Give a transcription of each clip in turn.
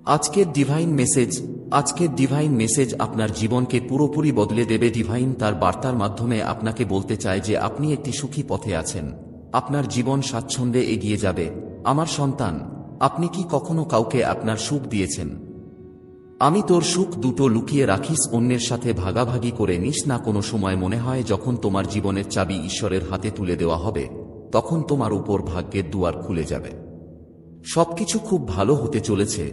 আজকের divine message আপনার জীবনকে পুরোপুরি বদলে দেবে। ডিভাইন তার বার্তার মাধ্যমে আপনাকে বলতে চায় যে আপনি একটি সুখী পথে আছেন, আপনার জীবন স্বাচ্ছন্দ্যে এগিয়ে যাবে। আমার সন্তান, আপনি কি কখনো কাউকে আপনার সুখ দিয়েছেন? আমি তোর সুখ দুটো লুকিয়ে রাখিস, অন্যের সাথে ভাগাভাগি করে নিস না। কোনো সময় মনে হয় যখন তোমার জীবনের চাবি ঈশ্বরের হাতে তুলে দেওয়া হবে, তখন তোমার উপর ভাগ্যের দুয়ার খুলে যাবে। সবকিছু খুব ভালো হতে চলেছে,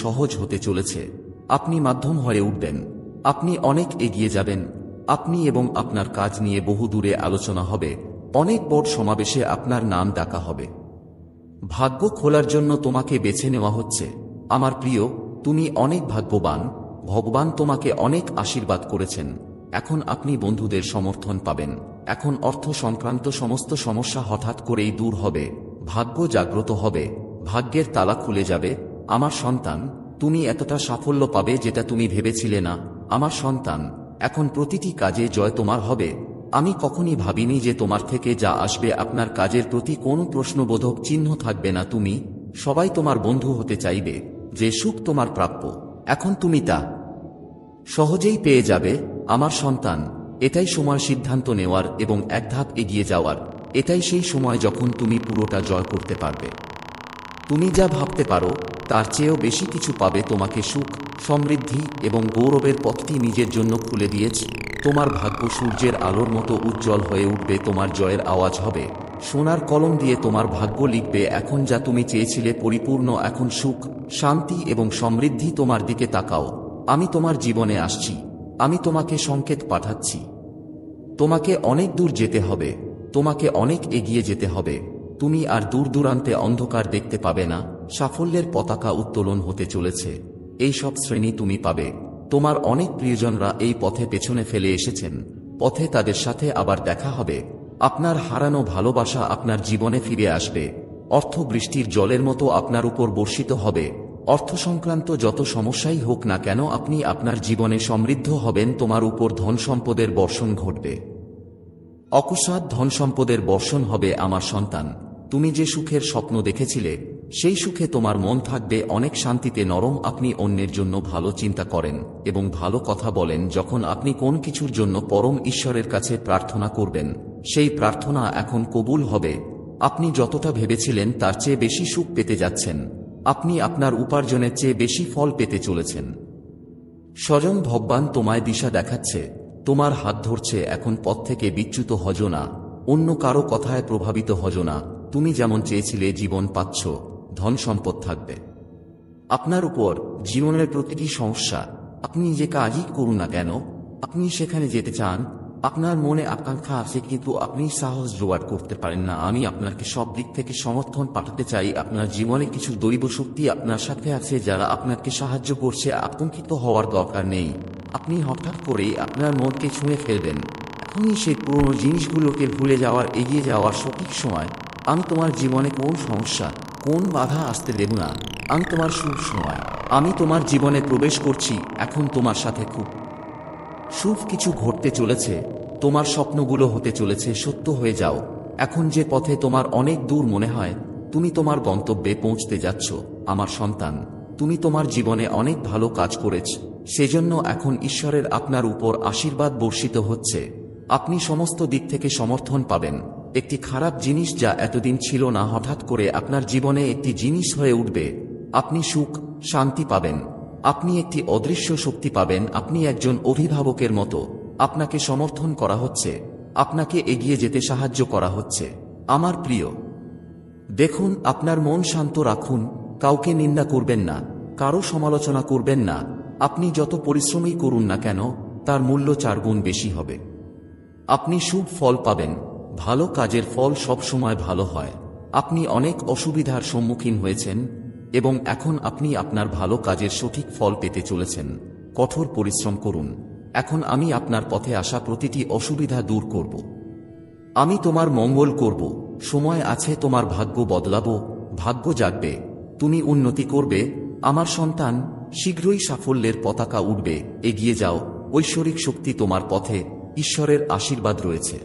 সহজ হতে চলেছে। আপনি মাধ্যম হয়ে উঠবেন, আপনি অনেক এগিয়ে যাবেন। আপনি এবং আপনার কাজ নিয়ে বহু দূরে আলোচনা হবে, অনেক বড় সমাবেশে আপনার নাম ডাকা হবে। ভাগ্য খোলার জন্য তোমাকে বেছে নেওয়া হচ্ছে। আমার প্রিয়, তুমি অনেক ভাগ্যবান। ভগবান তোমাকে অনেক আশীর্বাদ করেছেন। এখন আপনি বন্ধুদের সমর্থন পাবেন। এখন অর্থ সংক্রান্ত সমস্ত সমস্যা হঠাৎ করেই দূর হবে। ভাগ্য জাগ্রত হবে, ভাগ্যের তালা খুলে যাবে। আমার সন্তান, তুমি এতটা সাফল্য পাবে যেটা তুমি ভেবেছিলে না। আমার সন্তান, এখন প্রতিটি কাজে জয় তোমার হবে। আমি কখনই ভাবিনি যে তোমার থেকে যা আসবে আপনার কাজের প্রতি কোনো প্রশ্নবোধক চিহ্ন থাকবে না। সবাই তোমার বন্ধু হতে চাইবে। যে সুখ তোমার প্রাপ্য, এখন তুমি তা সহজেই পেয়ে যাবে। আমার সন্তান, এটাই সময় সিদ্ধান্ত নেওয়ার এবং এক ধাপ এগিয়ে যাওয়ার। এটাই সেই সময় যখন তুমি পুরোটা জয় করতে পারবে। তুমি যা ভাবতে পারো তার চেয়েও বেশি কিছু পাবে। তোমাকে সুখ, সমৃদ্ধি এবং গৌরবের পথটি নিজের জন্য খুলে দিয়েছে। তোমার ভাগ্য সূর্যের আলোর মতো উজ্জ্বল হয়ে উঠবে। তোমার জয়ের আওয়াজ হবে, সোনার কলম দিয়ে তোমার ভাগ্য লিখবে। এখন যা তুমি চেয়েছিলে পরিপূর্ণ। এখন সুখ, শান্তি এবং সমৃদ্ধি তোমার দিকে তাকাও। আমি তোমার জীবনে আসছি। আমি তোমাকে সংকেত পাঠাচ্ছি। তোমাকে অনেক দূর যেতে হবে, তোমাকে অনেক এগিয়ে যেতে হবে। তুমি আর দূর দূরান্তে অন্ধকার দেখতে পাবে না। সাফল্যের পতাকা উত্তোলন হতে চলেছে। এই সব শ্রেণী তুমি পাবে। তোমার অনেক প্রিয়জনরা এই পথে পেছনে ফেলে এসেছেন। পথে তাদের সাথে আবার দেখা হবে। আপনার হারানো ভালোবাসা আপনার জীবনে ফিরে আসবে। অর্থ বৃষ্টির জলের মতো আপনার উপর বর্ষিত হবে। অর্থ সংক্রান্ত যত সমস্যাই হোক না কেন, আপনি আপনার জীবনে সমৃদ্ধ হবেন। তোমার উপর ধন সম্পদের বর্ষণ ঘটবে, অকস্মাৎ ধন সম্পদের বর্ষণ হবে। আমার সন্তান, তুমি যে সুখের স্বপ্ন দেখেছিলে সেই সুখে তোমার মন থাকবে অনেক শান্তিতে, নরম। আপনি অন্যের জন্য ভালো চিন্তা করেন এবং ভালো কথা বলেন। যখন আপনি কোন কিছুর জন্য পরম ঈশ্বরের কাছে প্রার্থনা করবেন, সেই প্রার্থনা এখন কবুল হবে। আপনি যতটা ভেবেছিলেন তার চেয়ে বেশি সুখ পেতে যাচ্ছেন। আপনি আপনার উপার্জনের চেয়ে বেশি ফল পেতে চলেছেন। স্বয়ং ভগবান তোমায় দিশা দেখাচ্ছে, তোমার হাত ধরছে। এখন পথ থেকে বিচ্যুত হজ না, অন্য কারো কথায় প্রভাবিত হজ না। তুমি যেমন চেয়েছিলে জীবন পাচ্ছ, ধন সম্পদ থাকবে আপনার উপর। জীবনের প্রতিটি সমস্যা, আপনি যে কাজই করুন না কেন, আপনি সেখানে যেতে চান। আপনার মনে আকাঙ্ক্ষা আছে কিন্তু আপনি সাহস জোগাড় করতে পারেন না। আমি আপনাকে সব দিক থেকে সমর্থন পাঠাতে চাই। আপনার জীবনে কিছু দৈব শক্তি আপনার সাথে আছে যারা আপনাকে সাহায্য করছে। আতঙ্কিত হওয়ার দরকার নেই। আপনি হঠাৎ করেই আপনার মনকে ছুঁয়ে ফেলবেন। এখনই সেই পুরনো জিনিসগুলোকে ভুলে যাওয়ার, এগিয়ে যাওয়ার সঠিক সময়। আমি তোমার জীবনে কোন সমস্যা, কোন বাধা আসতে দেব না। আমি তোমার শুভ সময়। আমি তোমার জীবনে প্রবেশ করছি। এখন তোমার সাথে খুব শুভ কিছু ঘটতে চলেছে। তোমার স্বপ্নগুলো হতে চলেছে সত্য হয়ে যাও। এখন যে পথে তোমার অনেক দূর মনে হয়, তুমি তোমার গন্তব্যে পৌঁছতে যাচ্ছ। আমার সন্তান, তুমি তোমার জীবনে অনেক ভালো কাজ করেছ, সেজন্য এখন ঈশ্বরের আপনার উপর আশীর্বাদ বর্ষিত হচ্ছে। আপনি সমস্ত দিক থেকে সমর্থন পাবেন। একটি খারাপ জিনিস যা এতদিন ছিল না, হঠাৎ করে আপনার জীবনে একটি জিনিস হয়ে উঠবে। আপনি সুখ, শান্তি পাবেন। আপনি একটি অদৃশ্য শক্তি পাবেন। আপনি একজন অভিভাবকের মতো। আপনাকে সমর্থন করা হচ্ছে, আপনাকে এগিয়ে যেতে সাহায্য করা হচ্ছে। আমার প্রিয়, দেখুন, আপনার মন শান্ত রাখুন। কাউকে নিন্দা করবেন না, কারো সমালোচনা করবেন না। আপনি যত পরিশ্রমই করুন না কেন, তার মূল্য 4 গুণ বেশি হবে। আপনি শুভ ফল পাবেন। ভালো কাজের ফল সব সময় ভালো হয়। আপনি অনেক অসুবিধার সম্মুখীন হয়েছেন এবং এখন আপনি আপনার ভালো কাজের সঠিক ফল পেতে চলেছেন। কঠোর পরিশ্রম করুন। এখন আমি আপনার পথে আসা প্রতিটি অসুবিধা দূর করব। আমি তোমার মঙ্গল করব। সময় আছে, তোমার ভাগ্য বদলাবো। ভাগ্য জাগবে, তুমি উন্নতি করবে। আমার সন্তান, শীঘ্রই সাফল্যের পতাকা উঠবে। এগিয়ে যাও, ঐশ্বরিক শক্তি তোমার পথে, ঈশ্বরের আশীর্বাদ রয়েছে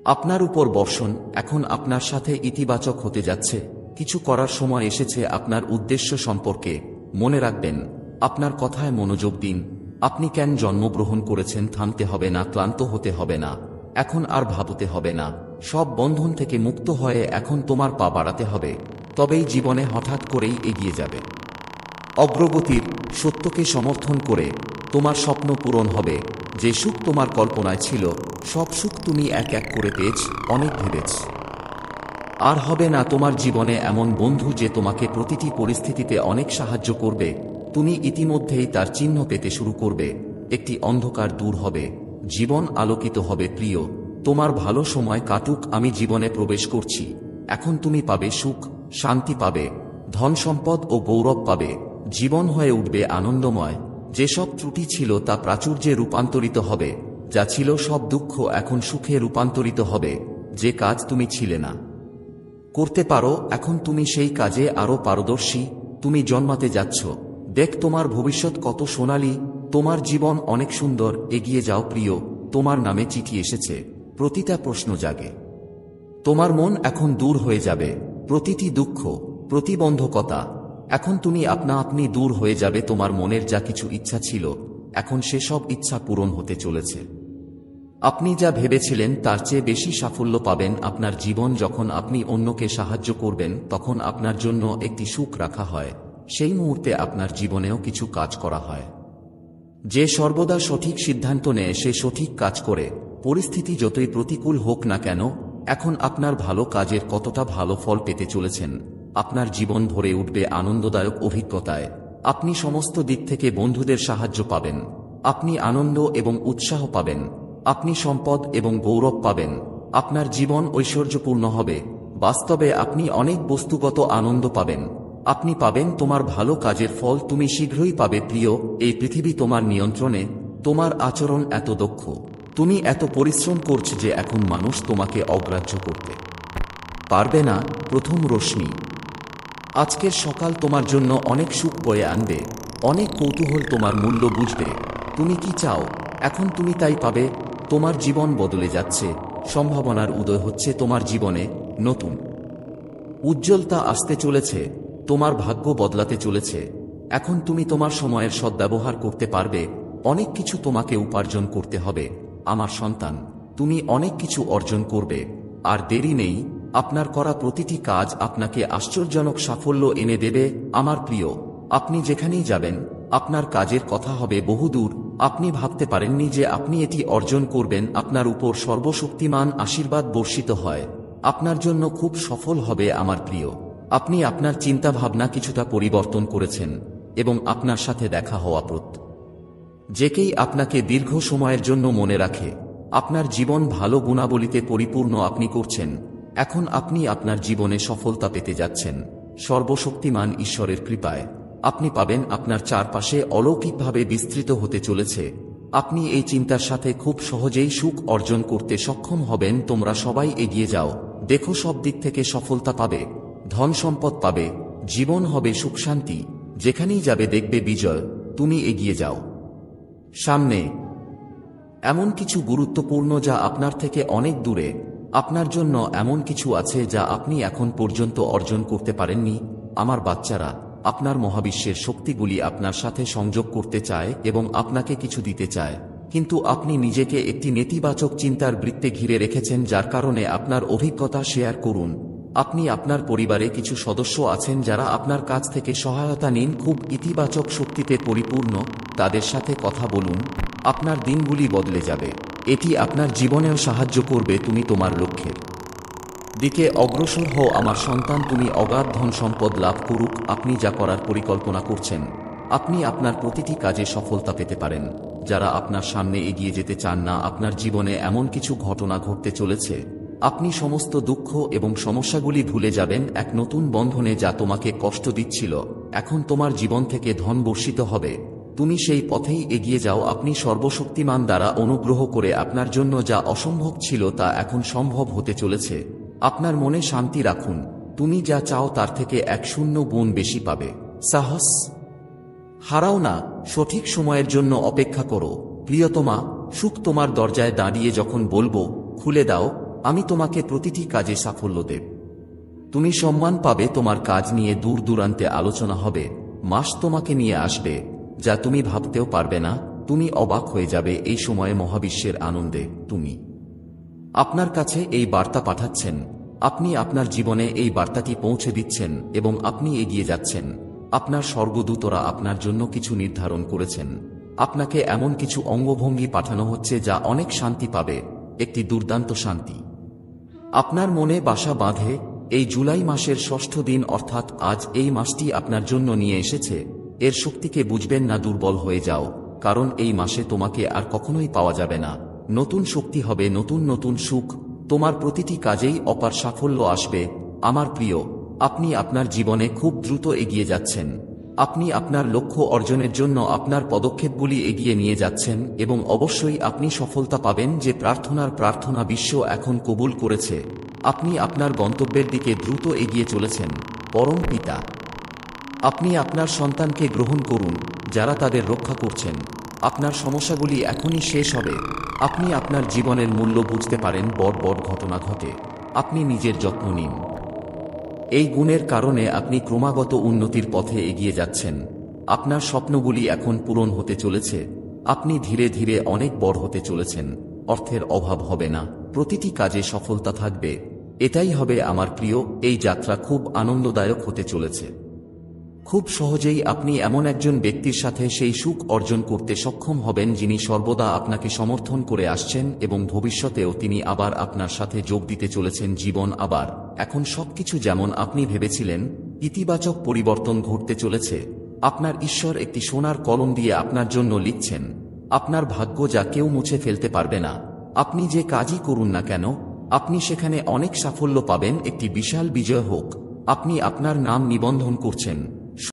আপনার উপর বর্ষণ। এখন আপনার সাথে ইতিবাচক হতে যাচ্ছে। কিছু করার সময় এসেছে আপনার উদ্দেশ্য সম্পর্কে মনে রাখবেন। আপনার কথায় মনোযোগ দিন। আপনি কেন জন্মগ্রহণ করেছেন থামতে হবে না, ক্লান্ত হতে হবে না, এখন আর ভাবতে হবে না। সব বন্ধন থেকে মুক্ত হয়ে এখন তোমার পা বাড়াতে হবে, তবেই জীবনে হঠাৎ করেই এগিয়ে যাবে। অগ্রগতির সত্যকে সমর্থন করে তোমার স্বপ্ন পূরণ হবে। যে সুখ তোমার কল্পনায় ছিল সব সুখ তুমি এক এক করে পেয়েছ, অনেক ভেবেছ। আর হবে না তোমার জীবনে এমন বন্ধু যে তোমাকে প্রতিটি পরিস্থিতিতে অনেক সাহায্য করবে। তুমি ইতিমধ্যেই তার চিহ্ন পেতে শুরু করবে। একটি অন্ধকার দূর হবে, জীবন আলোকিত হবে। প্রিয়, তোমার ভালো সময় কাটুক, আমি জীবনে প্রবেশ করছি। এখন তুমি পাবে সুখ, শান্তি পাবে, ধন সম্পদ ও গৌরব পাবে। জীবন হয়ে উঠবে আনন্দময়। যেসব ত্রুটি ছিল তা প্রাচুর্যে রূপান্তরিত হবে। যা ছিল সব দুঃখ এখন সুখে রূপান্তরিত হবে। যে কাজ তুমি ছিলে না করতে পারো, এখন তুমি সেই কাজে আরো পারদর্শী। তুমি জন্মাতে যাচ্ছ, দেখ তোমার ভবিষ্যৎ কত সোনালী। তোমার জীবন অনেক সুন্দর, এগিয়ে যাও প্রিয়। তোমার নামে চিঠি এসেছে, প্রতিটা প্রশ্ন জাগে। তোমার মন এখন দূর হয়ে যাবে, প্রতিটি দুঃখ, প্রতিবন্ধকতা এখন তুমি আপনা আপনি দূর হয়ে যাবে। তোমার মনের যা কিছু ইচ্ছা ছিল এখন সেসব ইচ্ছা পূরণ হতে চলেছে। আপনি যা ভেবেছিলেন তার চেয়ে বেশি সাফল্য পাবেন। আপনার জীবন যখন আপনি অন্যকে সাহায্য করবেন তখন আপনার জন্য একটি সুখ রাখা হয়। সেই মুহূর্তে আপনার জীবনেও কিছু কাজ করা হয়। যে সর্বদা সঠিক সিদ্ধান্ত নেয় সে সঠিক কাজ করে। পরিস্থিতি যতই প্রতিকূল হোক না কেন, এখন আপনার ভালো কাজের কতটা ভালো ফল পেতে চলেছেন। আপনার জীবন ভরে উঠবে আনন্দদায়ক অভিজ্ঞতায়। আপনি সমস্ত দিক থেকে বন্ধুদের সাহায্য পাবেন। আপনি আনন্দ এবং উৎসাহ পাবেন। আপনি সম্পদ এবং গৌরব পাবেন। আপনার জীবন ঐশ্বর্যপূর্ণ হবে। বাস্তবে আপনি অনেক বস্তুগত আনন্দ পাবেন। আপনি পাবেন তোমার ভালো কাজের ফল, তুমি শীঘ্রই পাবে। প্রিয়, এই পৃথিবী তোমার নিয়ন্ত্রণে। তোমার আচরণ এত দক্ষ, তুমি এত পরিশ্রম করছ যে এখন মানুষ তোমাকে অগ্রাহ্য করতে পারবে না। প্রথম রশ্মি আজকের সকাল তোমার জন্য অনেক সুখ বয়ে আনবে। অনেক কৌতূহল তোমার মূল্য বুঝবে। তুমি কি চাও, এখন তুমি তাই পাবে। তোমার জীবন বদলে যাচ্ছে, সম্ভাবনার উদয় হচ্ছে তোমার জীবনে। নতুন উজ্জ্বলতা আসতে চলেছে, তোমার ভাগ্য বদলাতে চলেছে। এখন তুমি তোমার সময়ের সদ্ব্যবহার করতে পারবে। অনেক কিছু তোমাকে উপার্জন করতে হবে আমার সন্তান। তুমি অনেক কিছু অর্জন করবে, আর দেরি নেই। আপনার করা প্রতিটি কাজ আপনাকে আশ্চর্যজনক সাফল্য এনে দেবে আমার প্রিয়। আপনি যেখানেই যাবেন আপনার কাজের কথা হবে বহুদূর। আপনি ভাবতে পারেননি যে আপনি এটি অর্জন করবেন। আপনার উপর সর্বশক্তিমান আশীর্বাদ বর্ষিত হয়। আপনার জন্য খুব সফল হবে আমার প্রিয়। আপনি আপনার চিন্তাভাবনা কিছুটা পরিবর্তন করেছেন এবং আপনার সাথে দেখা হওয়া যেকেই আপনাকে দীর্ঘ সময়ের জন্য মনে রাখে। আপনার জীবন ভালো গুণাবলীতে পরিপূর্ণ আপনি করছেন। এখন আপনি আপনার জীবনে সফলতা পেতে যাচ্ছেন সর্বশক্তিমান ঈশ্বরের কৃপায়। আপনি পাবেন আপনার চারপাশে অলৌকিকভাবে বিস্তৃত হতে চলেছে। আপনি এই চিন্তার সাথে খুব সহজেই সুখ অর্জন করতে সক্ষম হবেন। তোমরা সবাই এগিয়ে যাও, দেখো সব দিক থেকে সফলতা পাবে, ধন সম্পদ পাবে, জীবন হবে সুখ শান্তি। যেখানেই যাবে দেখবে বিজয়। তুমি এগিয়ে যাও সামনে। এমন কিছু গুরুত্বপূর্ণ যা আপনার থেকে অনেক দূরে। আপনার জন্য এমন কিছু আছে যা আপনি এখন পর্যন্ত অর্জন করতে পারেননি। আমার বাচ্চারা, আপনার মহাবিশ্বের শক্তিগুলি আপনার সাথে সংযোগ করতে চায় এবং আপনাকে কিছু দিতে চায়, কিন্তু আপনি নিজেকে একটি নেতিবাচক চিন্তার বৃত্তে ঘিরে রেখেছেন, যার কারণে আপনার অভিজ্ঞতা শেয়ার করুন। আপনি আপনার পরিবারে কিছু সদস্য আছেন যারা আপনার কাছ থেকে সহায়তা নিন, খুব ইতিবাচক শক্তিতে পরিপূর্ণ। তাদের সাথে কথা বলুন, আপনার দিনগুলি বদলে যাবে। এটি আপনার জীবনেও সাহায্য করবে। তুমি তোমার লক্ষ্যের দিকে অগ্রসর হও আমার সন্তান। তুমি অগাধ ধন সম্পদ লাভ করুক। আপনি যা করার পরিকল্পনা করছেন, আপনি আপনার প্রতিটি কাজে সফলতা পেতে পারেন। যারা আপনার সামনে এগিয়ে যেতে চান না, আপনার জীবনে এমন কিছু ঘটনা ঘটতে চলেছে, আপনি সমস্ত দুঃখ এবং সমস্যাগুলি ভুলে যাবেন এক নতুন বন্ধনে যা তোমাকে কষ্ট দিচ্ছিল। এখন তোমার জীবন থেকে ধন বর্ষিত হবে। তুমি সেই পথেই এগিয়ে যাও। আপনি সর্বশক্তিমান দ্বারা অনুগ্রহ করে আপনার জন্য যা অসম্ভব ছিল তা এখন সম্ভব হতে চলেছে। আপনার মনে শান্তি রাখুন। তুমি যা চাও তার থেকে 100 গুণ বেশি পাবে। সাহস হারাও না, সঠিক সময়ের জন্য অপেক্ষা করো। প্রিয়তমা, সুখ তোমার দরজায় দাঁড়িয়ে যখন বলবো খুলে দাও, আমি তোমাকে প্রতিটি কাজে সাফল্য দেব। তুমি সম্মান পাবে, তোমার কাজ নিয়ে দূর দূরান্তে আলোচনা হবে, মাস তোমাকে নিয়ে আসবে যা তুমি ভাবতেও পারবে না। তুমি অবাক হয়ে যাবে এই সময়ে মহাবিশ্বের আনন্দে তুমি আপনার কাছে এই বার্তা পাঠাচ্ছেন। আপনি আপনার জীবনে এই বার্তাটি পৌঁছে দিচ্ছেন এবং আপনি এগিয়ে যাচ্ছেন। আপনার স্বর্গদূতরা আপনার জন্য কিছু নির্ধারণ করেছেন। আপনাকে এমন কিছু অঙ্গভঙ্গি পাঠানো হচ্ছে যা অনেক শান্তি পাবে, একটি দুর্দান্ত শান্তি আপনার মনে বাসা বাঁধে। এই জুলাই মাসের ষষ্ঠ দিন অর্থাৎ আজ এই মাসটি আপনার জন্য নিয়ে এসেছে। এর শক্তিকে বুঝবেন না, দুর্বল হয়ে যাও, কারণ এই মাসে তোমাকে আর কখনোই পাওয়া যাবে না। নতুন শক্তি হবে, নতুন নতুন সুখ, তোমার প্রতিটি কাজেই অপার সাফল্য আসবে। আমার প্রিয়, আপনি আপনার জীবনে খুব দ্রুত এগিয়ে যাচ্ছেন। আপনি আপনার লক্ষ্য অর্জনের জন্য আপনার পদক্ষেপগুলি এগিয়ে নিয়ে যাচ্ছেন এবং অবশ্যই আপনি সফলতা পাবেন। যে প্রার্থনা বিশ্ব এখন কবুল করেছে। আপনি আপনার গন্তব্যের দিকে দ্রুত এগিয়ে চলেছেন। পরম পিতা, আপনি আপনার সন্তানকে গ্রহণ করুন যারা তাদের রক্ষা করছেন। আপনার সমস্যাগুলি এখনই শেষ হবে। আপনি আপনার জীবনের মূল্য বুঝতে পারেন। বড় বড় ঘটনা ঘটে। আপনি নিজের যত্ন নিন। এই গুণের কারণে আপনি ক্রমাগত উন্নতির পথে এগিয়ে যাচ্ছেন। আপনার স্বপ্নগুলি এখন পূরণ হতে চলেছে। আপনি ধীরে ধীরে অনেক বড় হতে চলেছেন। অর্থের অভাব হবে না, প্রতিটি কাজে সফলতা থাকবে। এটাই হবে আমার প্রিয়। এই যাত্রা খুব আনন্দদায়ক হতে চলেছে। খুব সহজেই আপনি এমন একজন ব্যক্তির সাথে সেই সুখ অর্জন করতে সক্ষম হবেন যিনি সর্বদা আপনাকে সমর্থন করে আসছেন এবং ভবিষ্যতেও তিনি আবার আপনার সাথে যোগ দিতে চলেছেন। জীবন আবার এখন সবকিছু যেমন আপনি ভেবেছিলেন। ইতিবাচক পরিবর্তন ঘটতে চলেছে। আপনার ঈশ্বর একটি সোনার কলম দিয়ে আপনার জন্য লিখছেন আপনার ভাগ্য, যা কেউ মুছে ফেলতে পারবে না। আপনি যে কাজই করুন না কেন, আপনি সেখানে অনেক সাফল্য পাবেন। একটি বিশাল বিজয় হোক। আপনি আপনার নাম নিবন্ধন করছেন।